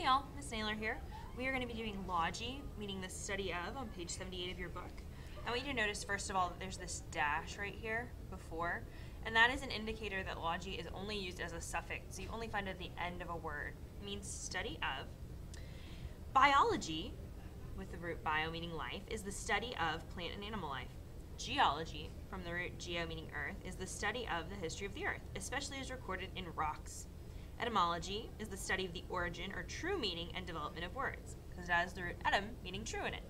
Hey y'all, Miss Naylor here. We are going to be doing Logy, meaning the study of, on page 78 of your book. I want you to notice, first of all, that there's this dash right here before, and that is an indicator that Logy is only used as a suffix, so you only find it at the end of a word. It means study of. Biology, with the root bio meaning life, is the study of plant and animal life. Geology, from the root geo meaning earth, is the study of the history of the earth, especially as recorded in rocks. Etymology is the study of the origin or true meaning and development of words, because it has the root etym meaning true in it.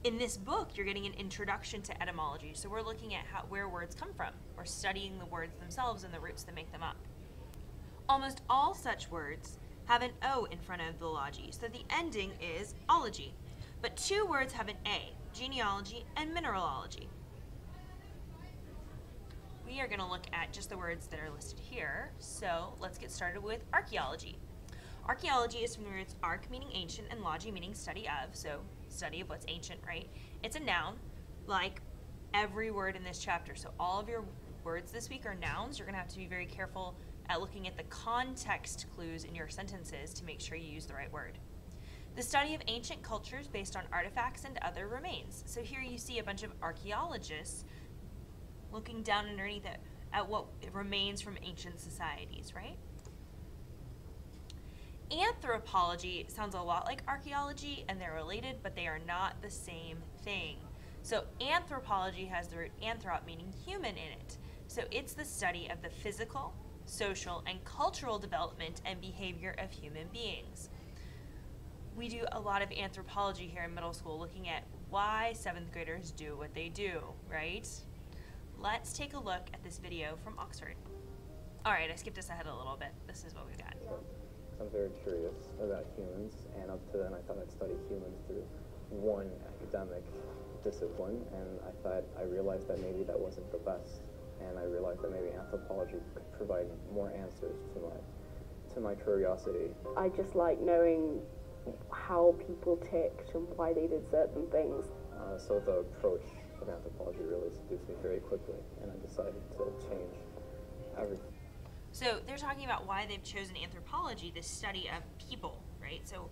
In this book, you're getting an introduction to etymology, so we're looking at where words come from. We're studying the words themselves and the roots that make them up. Almost all such words have an O in front of the logy, so the ending is ology. But two words have an A, genealogy and mineralogy. We are going to look at just the words that are listed here, so let's get started with archaeology. Archaeology is from the roots arch meaning ancient and logy meaning study of, so study of what's ancient, right? It's a noun, like every word in this chapter, so all of your words this week are nouns. You're going to have to be very careful at looking at the context clues in your sentences to make sure you use the right word. The study of ancient cultures based on artifacts and other remains. So here you see a bunch of archaeologists looking down underneath it at what remains from ancient societies, right? Anthropology sounds a lot like archaeology, and they're related, but they are not the same thing. So anthropology has the root anthrop, meaning human, in it. So it's the study of the physical, social, and cultural development and behavior of human beings. We do a lot of anthropology here in middle school, looking at why 7th graders do what they do, right? Let's take a look at this video from Oxford. All right, I skipped us ahead a little bit. This is what we've got. I'm very curious about humans, and up to then I thought I'd study humans through one academic discipline, and I realized that maybe that wasn't the best, and I realized that maybe anthropology could provide more answers to my curiosity. I just like knowing how people ticked and why they did certain things. So the approach of anthropology really seduced me very quickly, and I decided to change everything. So they're talking about why they've chosen anthropology, the study of people, right? So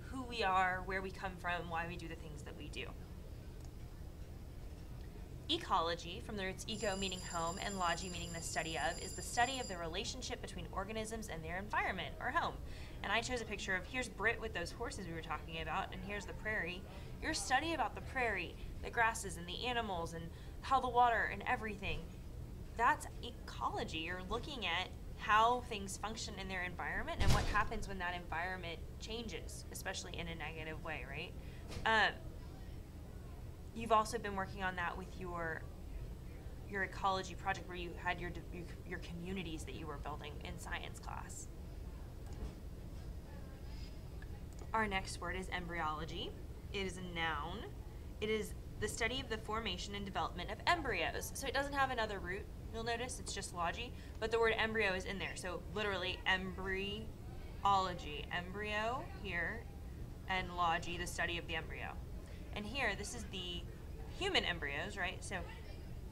who we are, where we come from, why we do the things that we do. Ecology, from the roots eco meaning home and logy meaning the study of, is the study of the relationship between organisms and their environment, or home. And I chose a picture of, here's Britt with those horses we were talking about, and here's the prairie. Your study about the prairie, the grasses and the animals and how the water and everything, that's ecology. You're looking at how things function in their environment and what happens when that environment changes, especially in a negative way, right? You've also been working on that with your ecology project, where you had your communities that you were building in science class. Our next word is embryology. It is a noun. It is the study of the formation and development of embryos. So it doesn't have another root. You'll notice it's just logy, but the word embryo is in there. So literally embryology, embryo here, and logy, the study of the embryo. And here, this is the human embryos, right? So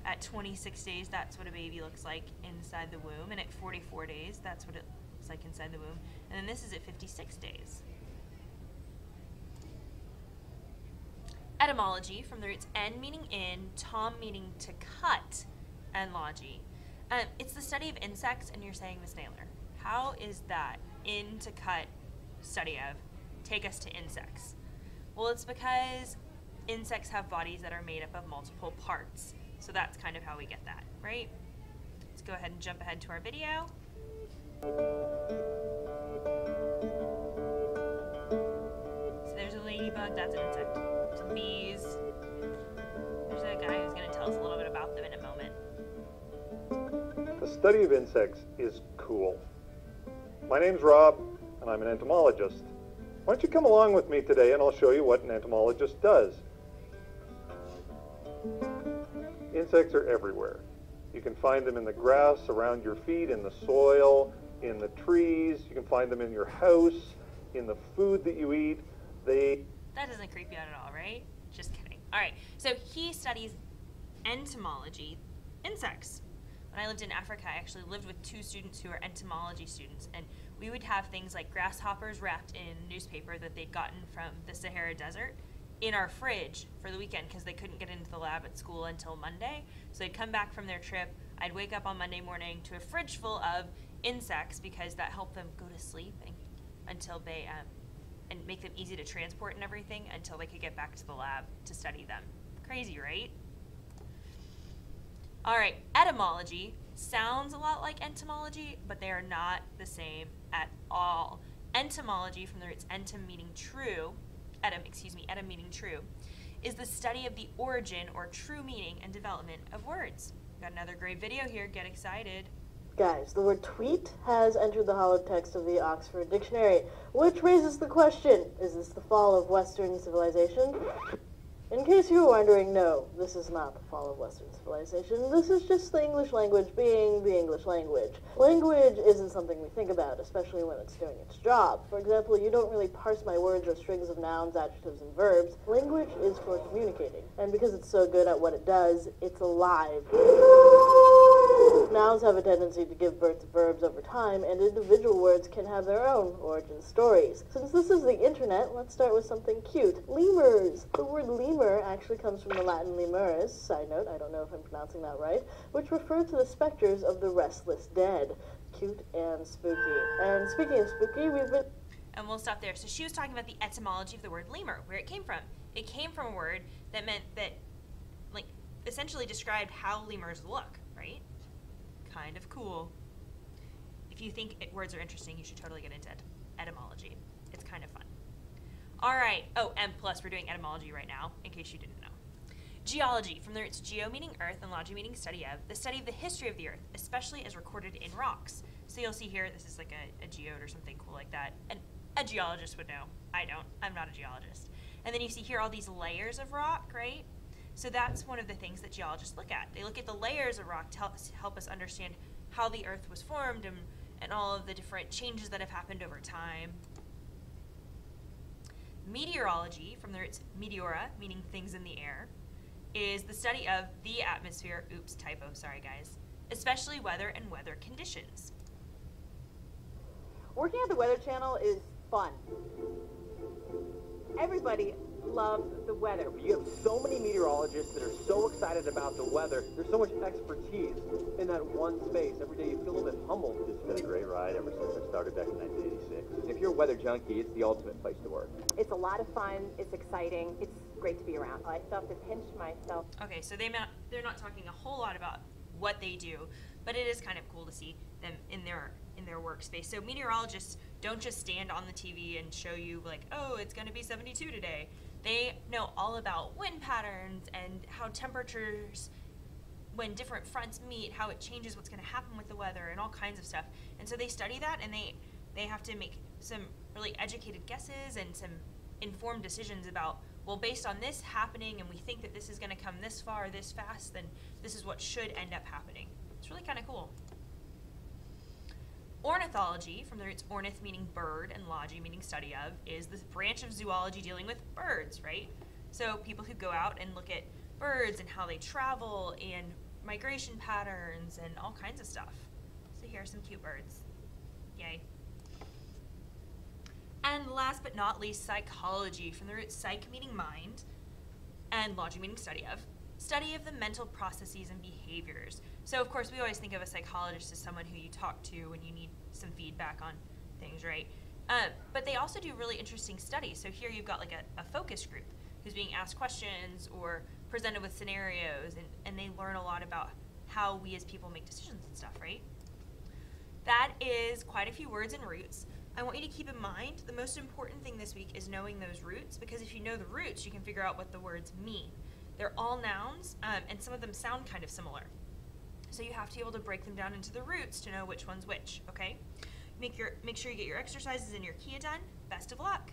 at 26 days, that's what a baby looks like inside the womb. And at 44 days, that's what it looks like inside the womb. And then this is at 56 days. Etymology, from the roots en meaning in, tom meaning to cut, and logy. It's the study of insects, and you're saying, Miss Naylor, how is that in to cut study of take us to insects? Well, it's because insects have bodies that are made up of multiple parts. So that's kind of how we get that, right? Let's go ahead and jump ahead to our video. So there's a ladybug, that's an insect. Some bees. There's a guy who's going to tell us a little bit about them in a moment. The study of insects is cool. My name's Rob, and I'm an entomologist. Why don't you come along with me today and I'll show you what an entomologist does. Insects are everywhere. You can find them in the grass, around your feet, in the soil, in the trees. You can find them in your house, in the food that you eat. That doesn't creep you out at all, right? Just kidding. All right, so he studies entomology, insects. When I lived in Africa, I actually lived with two students who are entomology students, and we we would have things like grasshoppers wrapped in newspaper that they'd gotten from the Sahara Desert in our fridge for the weekend because they couldn't get into the lab at school until Monday. So they'd come back from their trip. I'd wake up on Monday morning to a fridge full of insects because that helped them go to sleep until they, and make them easy to transport and everything until they could get back to the lab to study them. Crazy, right? All right, etymology sounds a lot like entomology, but they are not the same at all. Entomology, from the roots entom meaning true, etim meaning true, is the study of the origin or true meaning and development of words. Got another great video here, get excited. Guys, the word tweet has entered the holotext of the Oxford Dictionary, which raises the question, is this the fall of Western civilization? In case you were wondering, no, this is not the fall of Western civilization. This is just the English language being the English language. Language isn't something we think about, especially when it's doing its job. For example, you don't really parse my words or strings of nouns, adjectives, and verbs. Language is for communicating, and because it's so good at what it does, it's alive. Nouns have a tendency to give birth to verbs over time, and individual words can have their own origin stories. Since this is the internet, let's start with something cute. Lemurs. The word lemur actually comes from the Latin lemurus, side note, I don't know if I'm pronouncing that right, which refer to the specters of the restless dead. Cute and spooky. And speaking of spooky, we've been... And we'll stop there. So she was talking about the etymology of the word lemur, where it came from. It came from a word that meant that, like, essentially described how lemurs look, right? Kind of cool. If you think words are interesting, you should totally get into etymology. It's kind of fun. All right. Oh, and plus we're doing etymology right now, in case you didn't know. Geology, from the roots geo meaning earth and logy meaning study of the history of the earth, especially as recorded in rocks. So you'll see here, this is like a geode or something cool like that. And a geologist would know. I don't. I'm not a geologist. And then you see here all these layers of rock, right? So that's one of the things that geologists look at. They look at the layers of rock to help us understand how the earth was formed and all of the different changes that have happened over time. Meteorology, from the roots meteora, meaning things in the air, is the study of the atmosphere, oops, typo, sorry guys, especially weather and weather conditions. Working at the Weather Channel is fun. Everybody loves the weather. You have so many meteorologists that are so excited about the weather. There's so much expertise in that one space. Every day you feel a little bit humbled. It's been a great ride ever since I started back in 1986. If you're a weather junkie, it's the ultimate place to work. It's a lot of fun. It's exciting. It's great to be around. I still have to pinch myself. Okay, so they're not talking a whole lot about what they do, but it is kind of cool to see them in their workspace. So meteorologists don't just stand on the TV and show you like, oh, it's going to be 72 today. They know all about wind patterns and how temperatures, when different fronts meet, how it changes what's going to happen with the weather and all kinds of stuff. And so they study that, and they have to make some really educated guesses and some informed decisions about, well, based on this happening and we think that this is going to come this far, this fast, then this is what should end up happening. It's really kind of cool. Ornithology, from the roots ornith meaning bird and logy meaning study of, is the branch of zoology dealing with birds, right? So people who go out and look at birds and how they travel and migration patterns and all kinds of stuff. So here are some cute birds. Yay. And last but not least, psychology, from the roots psych meaning mind and logy meaning study of the mental processes and behaviors. So of course we always think of a psychologist as someone who you talk to when you need some feedback on things, right? But they also do really interesting studies. So here you've got like a focus group who's being asked questions or presented with scenarios, and they learn a lot about how we as people make decisions and stuff, right? That is quite a few words and roots. I want you to keep in mind the most important thing this week is knowing those roots, because if you know the roots, you can figure out what the words mean. They're all nouns, and some of them sound kind of similar. So you have to be able to break them down into the roots to know which one's which, okay? Make sure you get your exercises and your Kia done. Best of luck.